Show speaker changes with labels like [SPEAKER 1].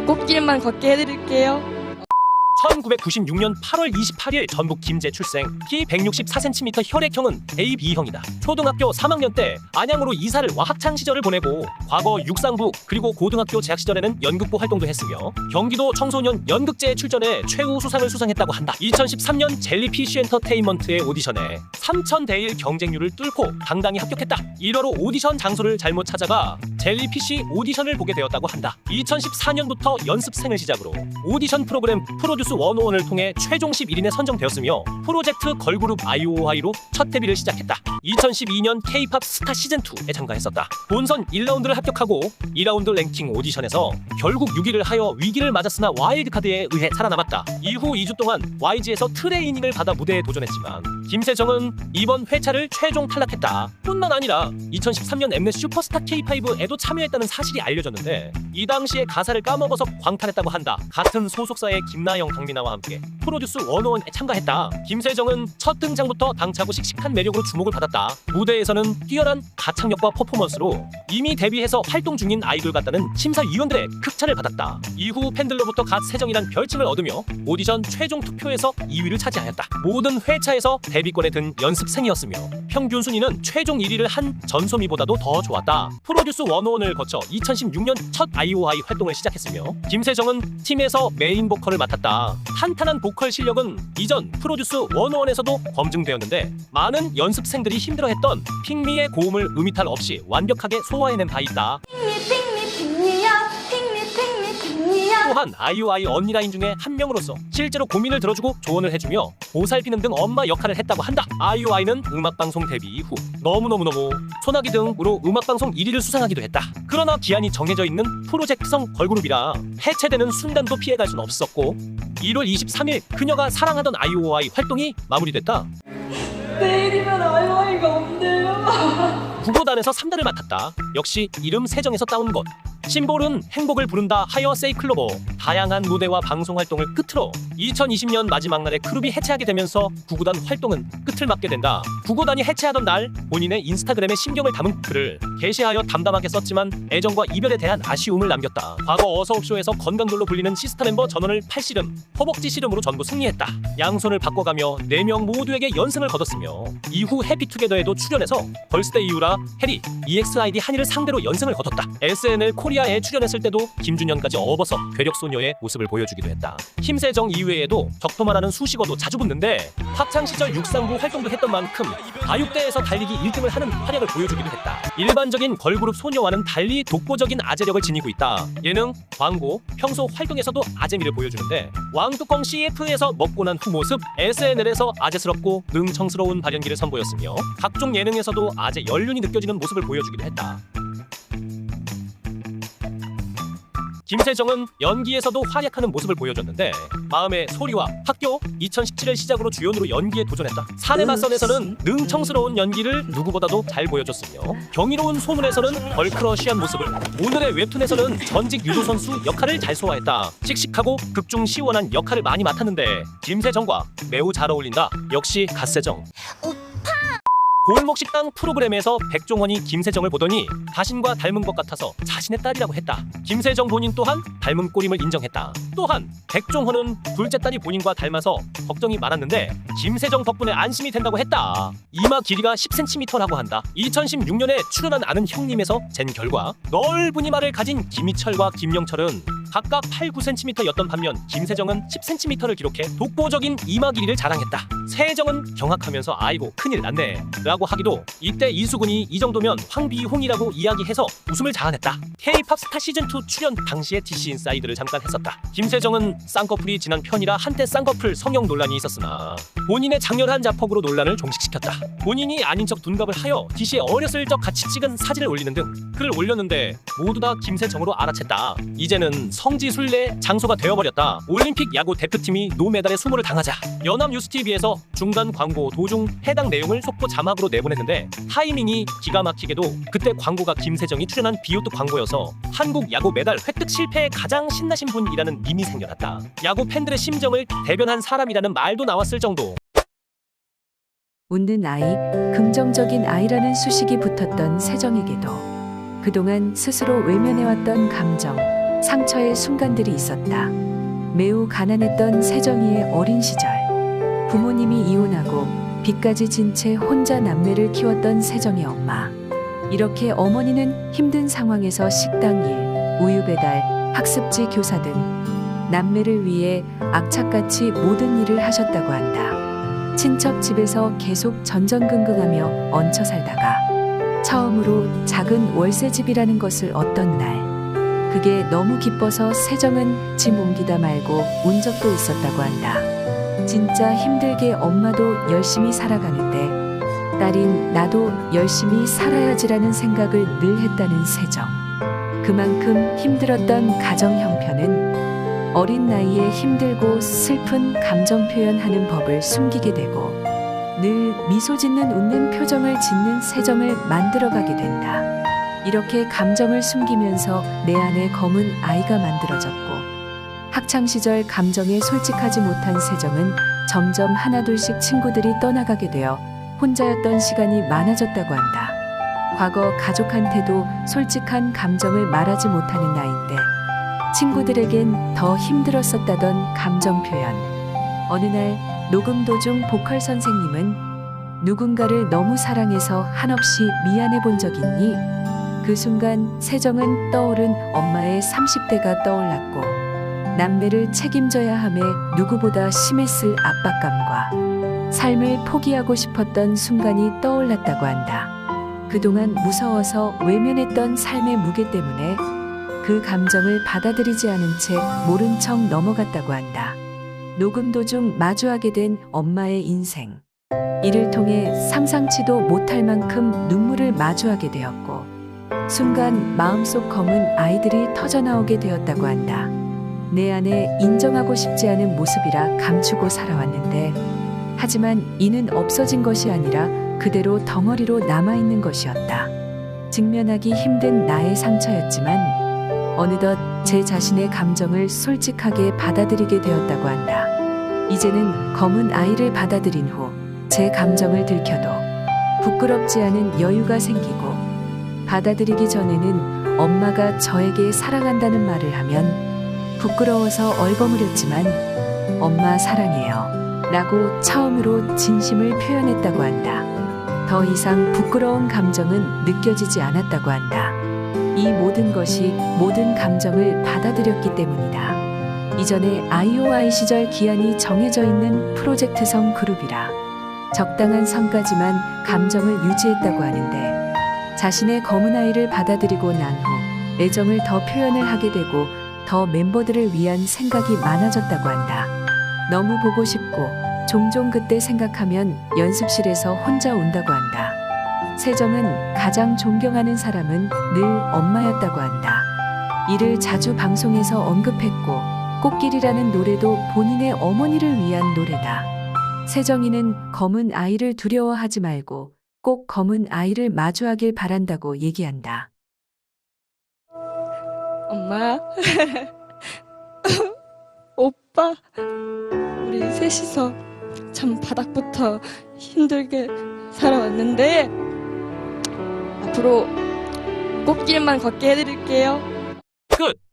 [SPEAKER 1] 꽃길만 걷게 해드릴게요.
[SPEAKER 2] 1996년 8월 28일 전북 김제 출생, 키 164cm, 혈액형은 AB형이다. 초등학교 3학년 때 안양으로 이사를 와 학창 시절을 보내고 과거 육상부 그리고 고등학교 재학 시절에는 연극부 활동도 했으며 경기도 청소년 연극제에 출전해 최우수상을 수상했다고 한다. 2013년 젤리피쉬 엔터테인먼트의 오디션에 3000대1 경쟁률을 뚫고 당당히 합격했다. 1화로 오디션 장소를 잘못 찾아가 젤리피쉬 오디션을 보게 되었다고 한다. 2014년부터 연습생을 시작으로 오디션 프로그램 프로듀스 101을 통해 최종 11인에 선정되었으며 프로젝트 걸그룹 IOI로 첫 데뷔를 시작했다. 2012년 K-POP 스타 시즌2에 참가했었다. 본선 1라운드를 합격하고 2라운드 랭킹 오디션에서 결국 6위를 하여 위기를 맞았으나 와일드카드에 의해 살아남았다. 이후 2주 동안 YG에서 트레이닝을 받아 무대에 도전했지만 김세정은 이번 회차를 최종 탈락했다. 뿐만 아니라 2013년 엠넷 슈퍼스타 K5에도 참여했다는 사실이 알려졌는데 이 당시에 가사를 까먹어서 광탈했다고 한다. 같은 소속사의 김나영, 강민아와 함께 프로듀스 101에 참가했다. 김세정은 첫 등장부터 당차고 씩씩한 매력으로 주목을 받았다. 무대에서는 뛰어난 가창력과 퍼포먼스로 이미 데뷔해서 활동 중인 아이돌 같다는 심사위원들의 극찬을 받았다. 이후 팬들로부터 갓 세정이란 별칭을 얻으며 오디션 최종 투표에서 2위를 차지하였다. 모든 회차에서 데뷔권에 든 연습생이었으며 평균 순위는 최종 1위를 한 전소미보다도 더 좋았다. 프로듀스 101을 거쳐 2016년 첫 IOI 활동을 시작했으며 김세정은 팀에서 메인 보컬을 맡았다. 탄탄한 보컬 실력은 이전 프로듀스 101에서도 검증되었는데 많은 연습생들이 힘들어했던 핑미의 고음을 음이탈 없이 완벽하게 소화해낸 바 있다. 또한 IOI 언니라인 중에 한 명으로서 실제로 고민을 들어주고 조언을 해주며 보살피는 등 엄마 역할을 했다고 한다. IOI는 음악방송 데뷔 이후 너무너무 소나기 등으로 음악방송 1위를 수상하기도 했다. 그러나 기한이 정해져 있는 프로젝트성 걸그룹이라 해체되는 순간도 피해갈 순 없었고 1월 23일 그녀가 사랑하던 IOI 활동이 마무리됐다.
[SPEAKER 1] 내일이면 IOI가 없네요.
[SPEAKER 2] 구보단에서 3단을 맡았다. 역시 이름 세정에서 따온 것. 심볼은 행복을 부른다 하여 세이클로버 다양한 무대와 방송 활동을 끝으로 2020년 마지막 날에 그룹이 해체하게 되면서 구구단 활동은 끝을 맞게 된다. 구구단이 해체하던 날 본인의 인스타그램에 심경을 담은 글을 게시하여 담담하게 썼지만 애정과 이별에 대한 아쉬움을 남겼다. 과거 어서옵쇼에서 건강돌로 불리는 시스타 멤버 전원을 팔씨름, 허벅지 씨름으로 전부 승리했다. 양손을 바꿔가며 4명 모두에게 연승을 거뒀으며 이후 해피투게더에도 출연해서 벌스데이 이후라 해리, EXID 한이를 상대로 연승을 거뒀다. SNL 코리아에 출연했을 때도 김준현까지 업어서 괴력소녀의 모습을 보여주기도 했다. 김세정 이외에도 적토마라는 수식어도 자주 붙는데 학창시절 육상부 활동도 했던 만큼 아육대에서 달리기 1등을 하는 활약을 보여주기도 했다. 일반적인 걸그룹 소녀와는 달리 독보적인 아재력을 지니고 있다. 예능, 광고, 평소 활동에서도 아재미를 보여주는데 왕뚜껑 CF에서 먹고 난 후 모습, SNL에서 아재스럽고 능청스러운 발연기를 선보였으며 각종 예능에서도 아재 연륜이 느껴지는 모습을 보여주기도 했다. 김세정은 연기에서도 활약하는 모습을 보여줬는데 마음의 소리와 학교 2017을 시작으로 주연으로 연기에 도전했다. 사내맞선에서는 능청스러운 연기를 누구보다도 잘 보여줬으며 경이로운 소문에서는 걸크러쉬한 모습을, 오늘의 웹툰에서는 전직 유도선수 역할을 잘 소화했다. 씩씩하고 극중 시원한 역할을 많이 맡았는데 김세정과 매우 잘 어울린다. 역시 갓세정. 골목식당 프로그램에서 백종원이 김세정을 보더니 자신과 닮은 것 같아서 자신의 딸이라고 했다. 김세정 본인 또한 닮은 꼴임을 인정했다. 또한 백종원은 둘째 딸이 본인과 닮아서 걱정이 많았는데 김세정 덕분에 안심이 된다고 했다. 이마 길이가 10cm라고 한다. 2016년에 출연한 아는 형님에서 잰 결과 넓은 이마를 가진 김희철과 김영철은 각각 8, 9cm였던 반면 김세정은 10cm를 기록해 독보적인 이마 길이를 자랑했다. 세정은 경악하면서 아이고 큰일 났네 라고 하기도 이때 이수근이 이 정도면 황비홍이라고 이야기해서 웃음을 자아냈다. K-POP 스타 시즌2 출연 당시에 DC 인사이드를 잠깐 했었다. 김세정은 쌍꺼풀이 진한 편이라 한때 쌍꺼풀 성형 논란이 있었으나 본인의 장렬한 자폭으로 논란을 종식시켰다. 본인이 아닌 척 둔갑을 하여 DC에 어렸을 적 같이 찍은 사진을 올리는 등 글을 올렸는데 모두 다 김세정으로 알아챘다. 이제는 성지순례 장소가 되어버렸다. 올림픽 야구 대표팀이 노메달의 수모를 당하자 연합뉴스TV에서 중간 광고 도중 해당 내용을 속보 자막으로 내보냈는데 타이밍이 기가 막히게도 그때 광고가 김세정이 출연한 비오트 광고여서 한국 야구 메달 획득 실패에 가장 신나신 분이라는 밈이 생겨났다. 야구 팬들의 심정을 대변한 사람이라는 말도 나왔을 정도.
[SPEAKER 3] 웃는 아이, 긍정적인 아이라는 수식이 붙었던 세정에게도 그동안 스스로 외면해왔던 감정, 상처의 순간들이 있었다. 매우 가난했던 세정이의 어린 시절. 부모님이 이혼하고 빚까지 진 채 혼자 남매를 키웠던 세정이 엄마. 이렇게 어머니는 힘든 상황에서 식당 일, 우유 배달, 학습지 교사 등 남매를 위해 악착같이 모든 일을 하셨다고 한다. 친척 집에서 계속 전전긍긍하며 얹혀 살다가 처음으로 작은 월세집이라는 것을 얻던 날, 그게 너무 기뻐서 세정은 짐 옮기다 말고 운 적도 있었다고 한다. 진짜 힘들게 엄마도 열심히 살아가는데 딸인 나도 열심히 살아야지라는 생각을 늘 했다는 세정. 그만큼 힘들었던 가정 형편은 어린 나이에 힘들고 슬픈 감정 표현하는 법을 숨기게 되고 늘 미소 짓는 웃는 표정을 짓는 세정을 만들어가게 된다. 이렇게 감정을 숨기면서 내 안에 검은 아이가 만들어졌고 학창시절 감정에 솔직하지 못한 세정은 점점 하나둘씩 친구들이 떠나가게 되어 혼자였던 시간이 많아졌다고 한다. 과거 가족한테도 솔직한 감정을 말하지 못하는 나이인데 친구들에겐 더 힘들었었다던 감정 표현. 어느 날 녹음 도중 보컬 선생님은 누군가를 너무 사랑해서 한없이 미안해 본 적 있니? 그 순간 세정은 떠오른 엄마의 30대가 떠올랐고 남매를 책임져야 함에 누구보다 심했을 압박감과 삶을 포기하고 싶었던 순간이 떠올랐다고 한다. 그동안 무서워서 외면했던 삶의 무게 때문에 그 감정을 받아들이지 않은 채 모른 척 넘어갔다고 한다. 녹음 도중 마주하게 된 엄마의 인생. 이를 통해 상상치도 못할 만큼 눈물을 마주하게 되었고 순간 마음속 검은 아이들이 터져나오게 되었다고 한다. 내 안에 인정하고 싶지 않은 모습이라 감추고 살아왔는데 하지만 이는 없어진 것이 아니라 그대로 덩어리로 남아있는 것이었다. 직면하기 힘든 나의 상처였지만 어느덧 제 자신의 감정을 솔직하게 받아들이게 되었다고 한다. 이제는 검은 아이를 받아들인 후 제 감정을 들켜도 부끄럽지 않은 여유가 생기고 받아들이기 전에는 엄마가 저에게 사랑한다는 말을 하면 부끄러워서 얼버무렸지만 엄마 사랑해요 라고 처음으로 진심을 표현했다고 한다. 더 이상 부끄러운 감정은 느껴지지 않았다고 한다. 이 모든 것이 모든 감정을 받아들였기 때문이다. 이전에 IOI 시절 기한이 정해져 있는 프로젝트성 그룹이라 적당한 선까지만 감정을 유지했다고 하는데 자신의 검은 아이를 받아들이고 난 후 애정을 더 표현을 하게 되고 더 멤버들을 위한 생각이 많아졌다고 한다. 너무 보고 싶고 종종 그때 생각하면 연습실에서 혼자 운다고 한다. 세정은 가장 존경하는 사람은 늘 엄마였다고 한다. 이를 자주 방송에서 언급했고 꽃길이라는 노래도 본인의 어머니를 위한 노래다. 세정이는 검은 아이를 두려워하지 말고 꼭 검은 아이를 마주하길 바란다고 얘기한다.
[SPEAKER 1] 엄마, 오빠, 우리 셋이서 참 바닥부터 힘들게 살아왔는데 앞으로 꽃길만 걷게 해드릴게요.
[SPEAKER 2] 끝!